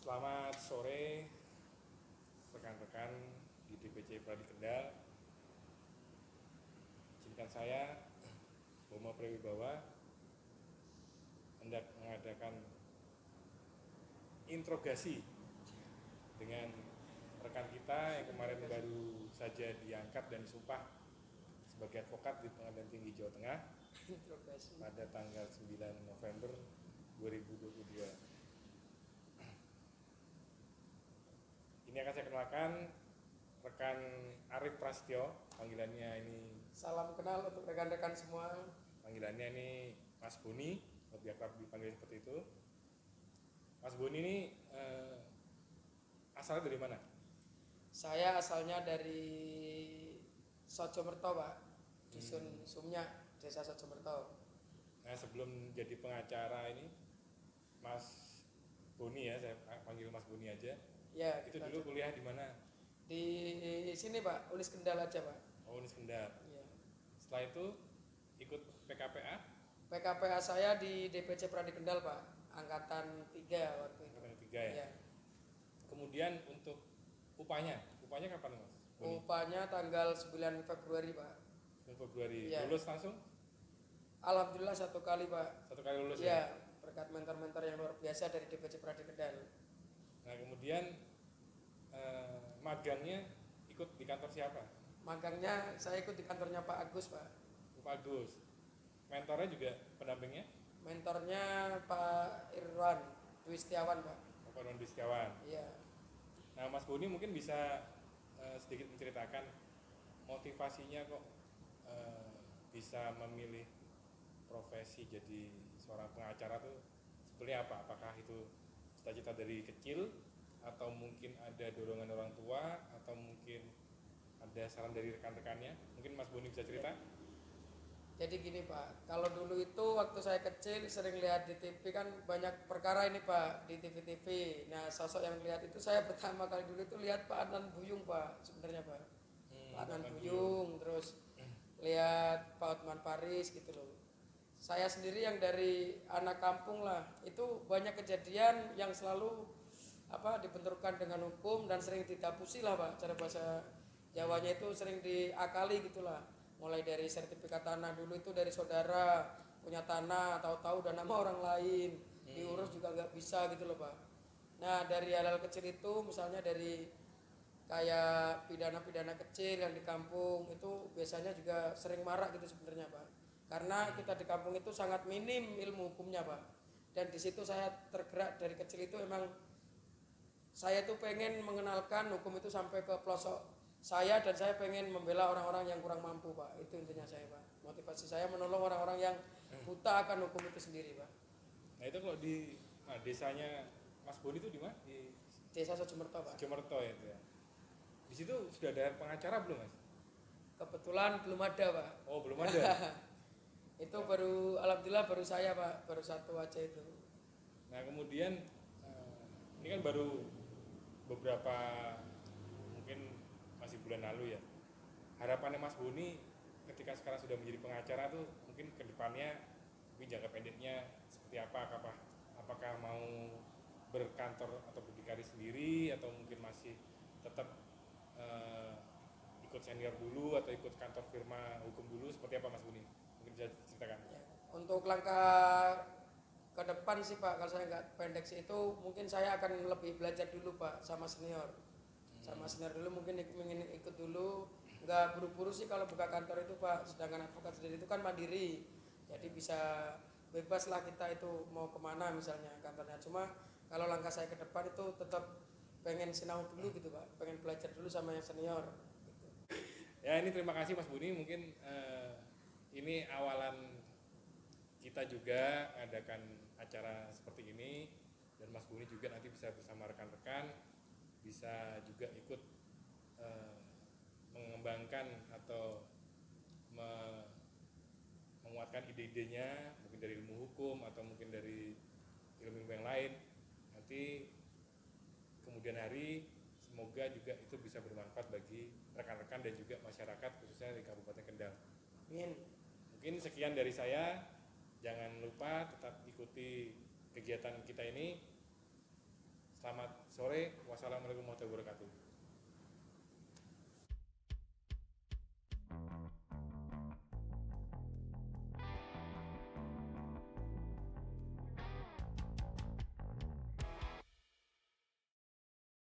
Selamat sore rekan-rekan di DPC Pradi Kendal. Izinkan saya, Boma Prewibawa, hendak mengadakan interogasi dengan rekan kita yang kemarin baru saja diangkat dan disumpah sebagai advokat di Pengadilan Tinggi Jawa Tengah pada tanggal 9 November 2022. Ini akan saya kenalkan rekan Arif Prasetyo, panggilannya ini. Salam kenal untuk rekan-rekan semua. Panggilannya ini Mas Boni, lebih akrab dipanggil seperti itu. Mas Boni ini asalnya dari mana? Saya asalnya dari Sojomerto, Pak. Dusun Sumnya, Desa Sojomerto. Nah, sebelum jadi pengacara ini, Mas Boni ya, saya panggil Mas Boni aja. Ya, itu dulu aja. Kuliah di mana? Di sini, Pak, Ulis Kendal aja, Pak. Oh, Unis Kendal. Ya. Setelah itu ikut PKPA? PKPA saya di DPC Pradi Kendal, Pak. Angkatan 3 waktu itu. Angkatan 3 ya? Ya. Kemudian untuk upahnya kapan Mas Boni? Upahnya tanggal 9 Februari, Pak. 9 Februari. Ya. Lulus langsung? Alhamdulillah 1 kali, Pak. 1 kali lulus ya? Berkat mentor-mentor yang luar biasa dari DPC Pradi Kendal. Nah, kemudian magangnya ikut di kantor siapa? Magangnya saya ikut di kantornya Pak Agus, Pak. Pak Agus. Mentornya juga pendampingnya? Mentornya Pak Irwan Dwi Setiawan, Pak. Pak Irwan Dwi Setiawan. Iya. Nah, Mas Boni mungkin bisa sedikit menceritakan motivasinya kok bisa memilih profesi jadi seorang pengacara tuh seperti apa? Apakah itu cita-cita dari kecil atau mungkin ada dorongan orang tua atau mungkin ada saran dari rekan-rekannya? Mungkin Mas Boni bisa cerita? Jadi gini, Pak, kalau dulu itu waktu saya kecil sering lihat di TV kan banyak perkara ini, Pak, di TV-TV. Nah, sosok yang lihat itu saya pertama kali dulu itu lihat Pak Adnan Buyung, Pak, sebenarnya, Pak. Pak Adnan Buyung, terus lihat Pak Otman Paris gitu loh. Saya sendiri yang dari anak kampung lah, itu banyak kejadian yang selalu dibenturkan dengan hukum dan sering ditapusi lah, Pak. Cara bahasa Jawanya itu sering diakali gitulah. Mulai dari sertifikat tanah dulu itu dari saudara punya tanah, tahu-tahu dan nama orang lain diurus juga nggak bisa gitu loh, Pak. Nah, dari hal-hal kecil itu misalnya dari kayak pidana-pidana kecil yang di kampung itu biasanya juga sering marak gitu sebenarnya, Pak. Karena kita di kampung itu sangat minim ilmu hukumnya, Pak. Dan di situ saya tergerak dari kecil itu emang saya tuh pengen mengenalkan hukum itu sampai ke pelosok saya, dan saya pengen membela orang-orang yang kurang mampu, Pak. Itu intinya saya, Pak. Motivasi saya menolong orang-orang yang buta akan hukum itu sendiri, Pak. Nah, itu kalau di desanya Mas Boni itu di mana? Di Desa Sojomerto, Pak. Sojomerto ya itu ya. Di situ sudah ada pengacara belum, Mas? Kebetulan belum ada, Pak. Oh, belum ada. Itu baru, alhamdulillah baru saya, Pak. Baru satu aja itu. Nah, kemudian ini kan baru beberapa, mungkin masih bulan lalu ya. Harapannya Mas Boni ketika sekarang sudah menjadi pengacara tuh mungkin ke depannya, mungkin jangka pendeknya seperti apa? Apakah mau berkantor atau berdikari sendiri atau mungkin masih tetap ikut senior dulu atau ikut kantor firma hukum dulu, seperti apa Mas Boni? Mungkin bisa ceritakan. Ya. Untuk langkah ke depan sih, Pak, kalau saya nggak pendek sih itu mungkin saya akan lebih belajar dulu, Pak, sama senior. Sama senior dulu, mungkin ingin ikut dulu, nggak buru-buru sih kalau buka kantor itu, Pak. Sedangkan advokat sendiri itu kan mandiri, jadi bisa bebas lah kita itu mau kemana misalnya kantornya. Cuma kalau langkah saya ke depan itu tetap pengen sinau dulu gitu, Pak, pengen belajar dulu sama yang senior gitu. Ya, ini terima kasih Mas Boni, mungkin ini awalan kita juga adakan acara seperti ini, dan Mas Boni juga nanti bisa bersama rekan-rekan bisa juga ikut mengembangkan atau menguatkan ide-idenya, mungkin dari ilmu hukum atau mungkin dari ilmu yang lain. Nanti kemudian hari semoga juga itu bisa bermanfaat bagi rekan-rekan dan juga masyarakat khususnya di Kabupaten Kendal. Amin. Mungkin sekian dari saya. Jangan lupa tetap ikuti kegiatan kita ini. Selamat sore, wassalamualaikum warahmatullahi wabarakatuh.